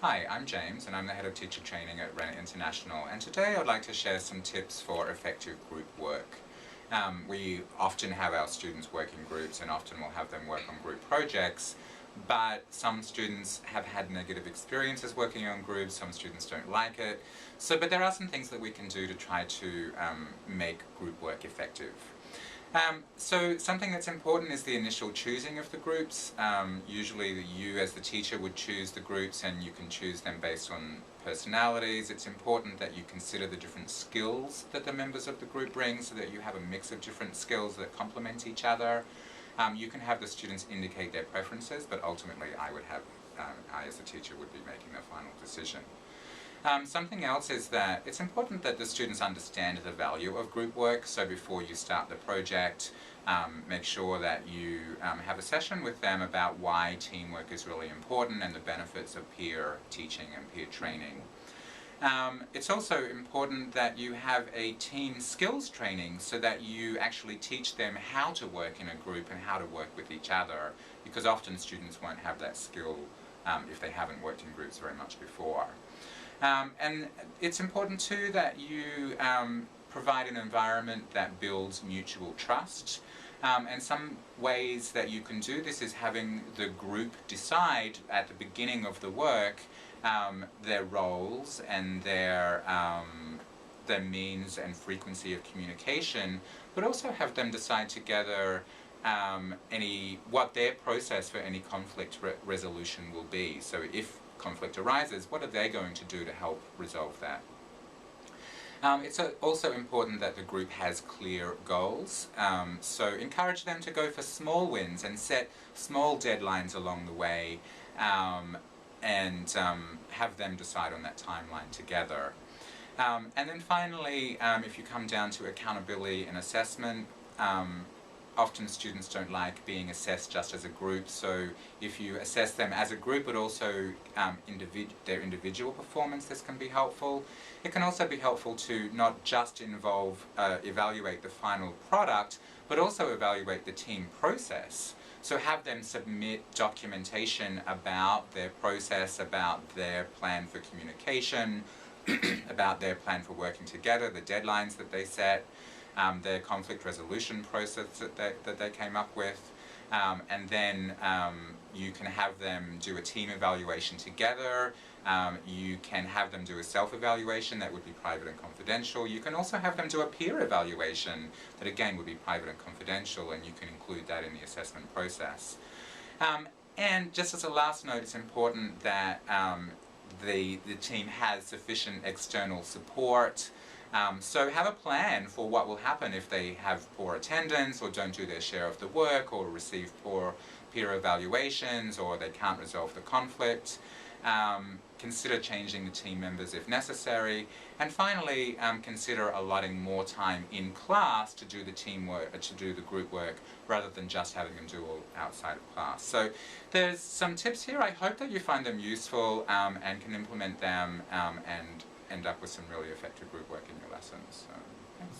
Hi, I'm James and I'm the Head of Teacher Training at Rennert International, and today I'd like to share some tips for effective group work. We often have our students work in groups and often we'll have them work on group projects, but some students have had negative experiences working on groups, some students don't like it. But there are some things that we can do to try to make group work effective. So something that's important is the initial choosing of the groups. Usually you as the teacher would choose the groups and you can choose them based on personalities. It's important that you consider the different skills that the members of the group bring so that you have a mix of different skills that complement each other. You can have the students indicate their preferences, but ultimately I as a teacher would be making the final decision. Something else is that it's important that the students understand the value of group work, so before you start the project, make sure that you have a session with them about why teamwork is really important and the benefits of peer teaching and peer training. It's also important that you have a team skills training so that you actually teach them how to work in a group and how to work with each other, because often students won't have that skill if they haven't worked in groups very much before. And it's important too that you provide an environment that builds mutual trust. And some ways that you can do this is having the group decide at the beginning of the work their roles and their means and frequency of communication, but also have them decide together what their process for any conflict resolution will be. So if conflict arises, what are they going to do to help resolve that? It's also important that the group has clear goals, so encourage them to go for small wins and set small deadlines along the way, and have them decide on that timeline together. And then finally, if you come down to accountability and assessment, often students don't like being assessed just as a group, so if you assess them as a group but also their individual performance, this can be helpful. It can also be helpful to not just evaluate the final product, but also evaluate the team process. So have them submit documentation about their process, about their plan for communication, about their plan for working together, the deadlines that they set, their conflict resolution process that they came up with, and then you can have them do a team evaluation together. You can have them do a self-evaluation that would be private and confidential. You can also have them do a peer evaluation that again would be private and confidential, and you can include that in the assessment process. And just as a last note, it's important that the team has sufficient external support. So have a plan for what will happen if they have poor attendance or don't do their share of the work or receive poor peer evaluations or they can't resolve the conflict. Consider changing the team members if necessary. And finally, consider allotting more time in class to do the teamwork, to do the group work, rather than just having them do all outside of class. So there's some tips here. I hope that you find them useful and can implement them and end up with some really effective group work in your lessons. So, thanks.